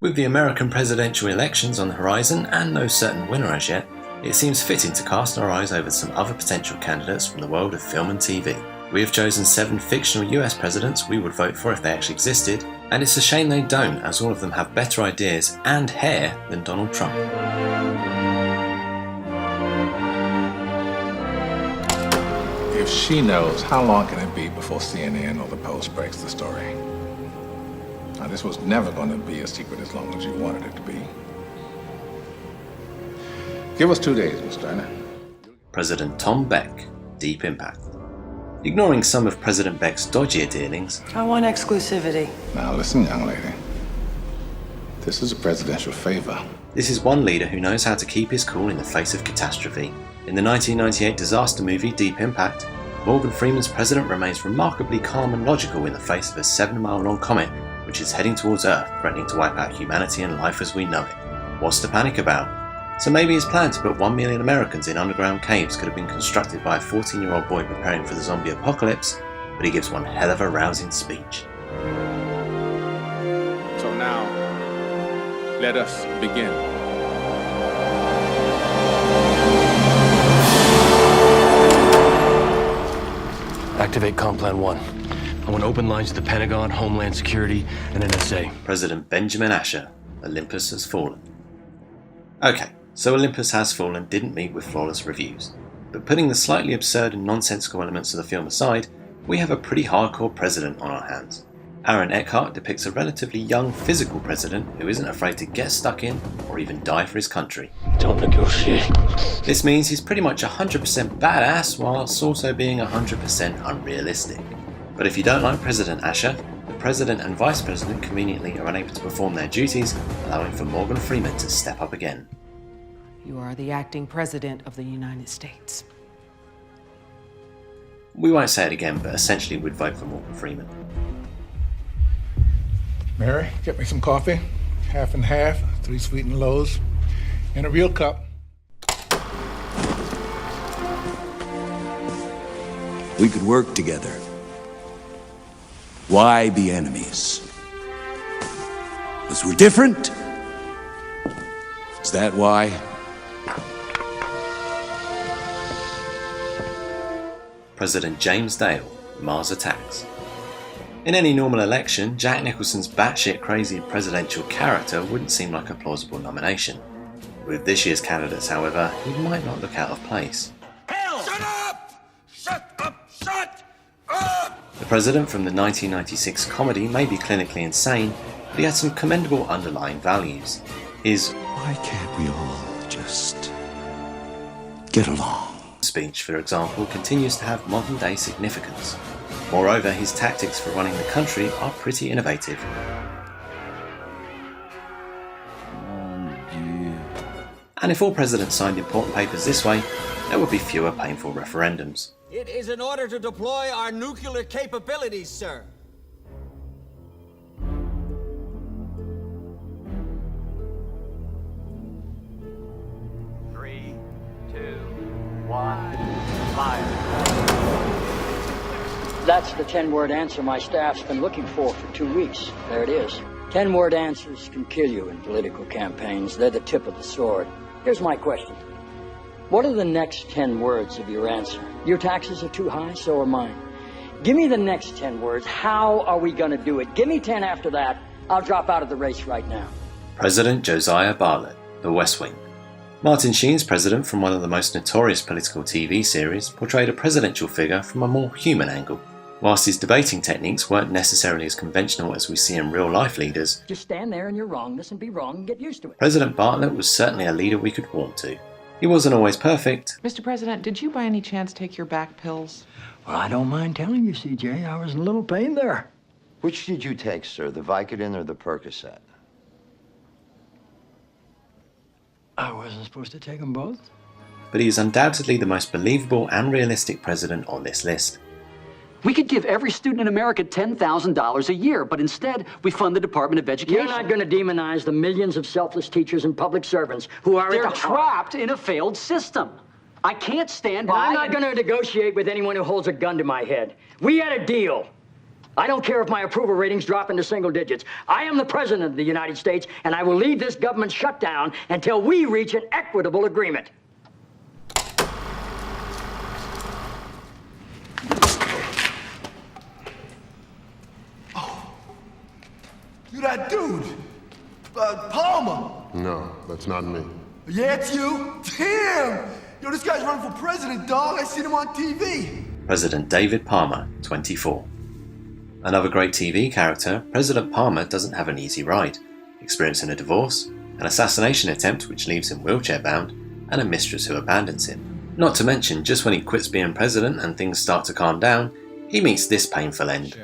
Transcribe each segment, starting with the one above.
With the American presidential elections on the horizon and no certain winner as yet, it seems fitting to cast our eyes over some other potential candidates from the world of film and TV. We have chosen 7 fictional US presidents we would vote for if they actually existed, and it's a shame they don't, as all of them have better ideas and hair than Donald Trump. If she knows, how long can it be before CNN or the Post breaks the story? Now, this was never going to be a secret as long as you wanted it to be. Give us 2 days, Mr. Turner. President Tom Beck, Deep Impact. Ignoring some of President Beck's dodgier dealings, I want exclusivity. Now, listen, young lady. This is a presidential favor. This is one leader who knows how to keep his cool in the face of catastrophe. In the 1998 disaster movie Deep Impact, Morgan Freeman's president remains remarkably calm and logical in the face of a 7-mile-long comet which is heading towards Earth, threatening to wipe out humanity and life as we know it. What's to panic about? So maybe his plan to put 1 million Americans in underground caves could have been constructed by a 14-year-old boy preparing for the zombie apocalypse, but he gives one hell of a rousing speech. So now, let us begin. Activate Complan 1. I want open lines to the Pentagon, Homeland Security, and NSA. President Benjamin Asher, Olympus has fallen. Okay, so Olympus Has Fallen didn't meet with flawless reviews. But putting the slightly absurd and nonsensical elements of the film aside, we have a pretty hardcore president on our hands. Aaron Eckhart depicts a relatively young physical president who isn't afraid to get stuck in or even die for his country. Don't negotiate. This means he's pretty much 100% badass whilst also being 100% unrealistic. But if you don't like President Asher, the President and Vice President conveniently are unable to perform their duties, allowing for Morgan Freeman to step up again. You are the acting president of the United States. We won't say it again, but essentially we'd vote for Morgan Freeman. Mary, get me some coffee. Half and half, 3 sweetened lows, and a real cup. We could work together. Why be enemies? Because we're different? Is that why? President James Dale, Mars Attacks. In any normal election, Jack Nicholson's batshit crazy presidential character wouldn't seem like a plausible nomination. With this year's candidates, however, he might not look out of place. Hell! Shut up! Shut up! Shut up! The president from the 1996 comedy may be clinically insane, but he had some commendable underlying values. His Why can't we all just get along? speech, for example, continues to have modern-day significance. Moreover, his tactics for running the country are pretty innovative. And if all presidents signed important papers this way, there would be fewer painful referendums. It is in order to deploy our nuclear capabilities, sir. Three, two, one, fire. That's the 10-word answer my staff's been looking for 2 weeks. There it is. 10-word answers can kill you in political campaigns. They're the tip of the sword. Here's my question. What are the next 10 words of your answer? Your taxes are too high, so are mine. Give me the next 10 words. How are we going to do it? Give me 10 after that. I'll drop out of the race right now. President Josiah Bartlet, The West Wing. Martin Sheen's president from one of the most notorious political TV series portrayed a presidential figure from a more human angle. Whilst his debating techniques weren't necessarily as conventional as we see in real-life leaders, Just stand there in your wrongness and be wrong and get used to it. President Bartlet was certainly a leader we could warm to. He wasn't always perfect, Mr. President, did you by any chance take your back pills? Well, I don't mind telling you, CJ, I was in a little pain there. Which did you take, sir, the Vicodin or the Percocet? I wasn't supposed to take them both. but he is undoubtedly the most believable and realistic president on this list. We could give every student in America $10,000 a year, but instead we fund the Department of Education. You're not going to demonize the millions of selfless teachers and public servants who are They're trapped in a failed system. I can't stand by. I'm not going to negotiate with anyone who holds a gun to my head. We had a deal. I don't care if my approval ratings drop into single digits. I am the president of the United States, and I will lead this government shutdown until we reach an equitable agreement. Oh, you that dude, Palmer. No, that's not me. Yeah, it's you. Damn! Yo, this guy's running for president, dog. I seen him on TV. President David Palmer, 24. Another great TV character, President Palmer doesn't have an easy ride, experiencing a divorce, an assassination attempt which leaves him wheelchair-bound, and a mistress who abandons him. Not to mention, just when he quits being president and things start to calm down, he meets this painful end.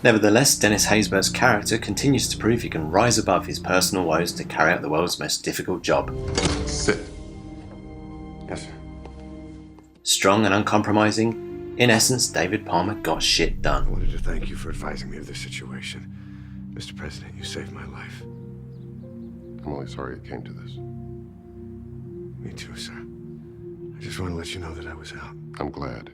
Nevertheless, Dennis Haysbert's character continues to prove he can rise above his personal woes to carry out the world's most difficult job. Sit. Yes, sir. Strong and uncompromising, in essence, David Palmer got shit done. I wanted to thank you for advising me of this situation. Mr. President, you saved my life. I'm only sorry it came to this. Me too, sir. I just want to let you know that I was out. I'm glad.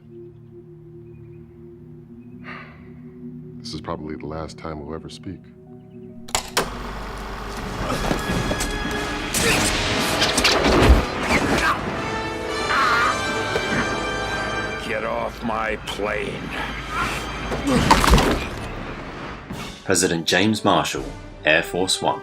This is probably the last time we'll ever speak. Get off my plane. President James Marshall, Air Force One.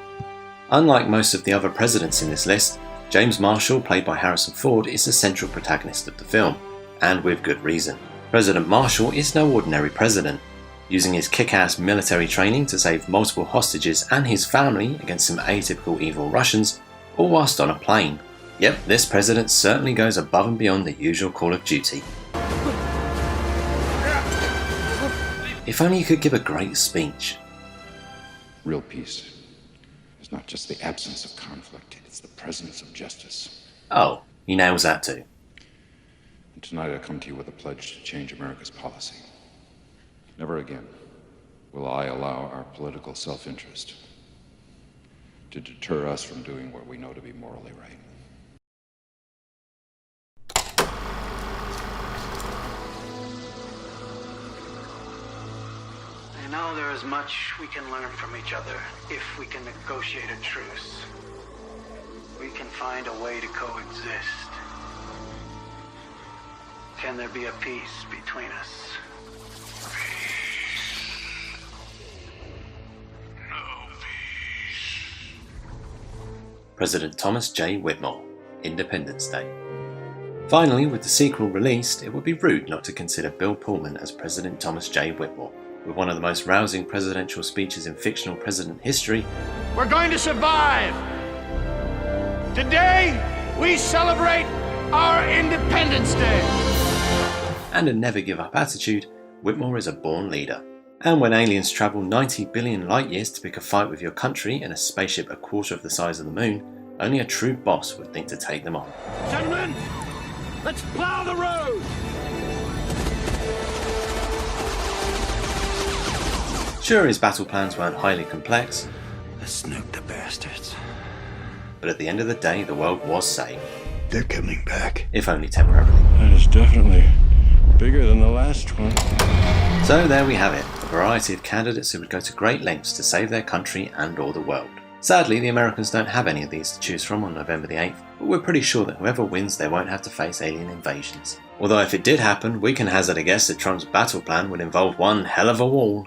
Unlike most of the other presidents in this list, James Marshall, played by Harrison Ford, is the central protagonist of the film, and with good reason. President Marshall is no ordinary president, using his kick-ass military training to save multiple hostages and his family against some atypical evil Russians, all whilst on a plane. Yep, this president certainly goes above and beyond the usual call of duty. If only he could give a great speech. Real peace is not just the absence of conflict, it's the presence of justice. Oh, he nails that too. And tonight I come to you with a pledge to change America's policy. Never again will I allow our political self-interest to deter us from doing what we know to be morally right. I know there is much we can learn from each other if we can negotiate a truce. We can find a way to coexist. Can there be a peace between us? President Thomas J. Whitmore, Independence Day. Finally, with the sequel released, it would be rude not to consider Bill Pullman as President Thomas J. Whitmore, with one of the most rousing presidential speeches in fictional president history. We're going to survive! Today, we celebrate our Independence Day! And a never-give-up attitude, Whitmore is a born leader. And when aliens travel 90 billion light-years to pick a fight with your country in a spaceship a quarter of the size of the moon, only a true boss would think to take them on. Gentlemen, let's plow the road! Sure, his battle plans weren't highly complex. Let's nuke the bastards. But at the end of the day, the world was saved. They're coming back. If only temporarily. That is definitely bigger than the last one. So there we have it, a variety of candidates who would go to great lengths to save their country and or the world. Sadly, the Americans don't have any of these to choose from on November the 8th, but we're pretty sure that whoever wins they won't have to face alien invasions. Although if it did happen, we can hazard a guess that Trump's battle plan would involve one hell of a wall.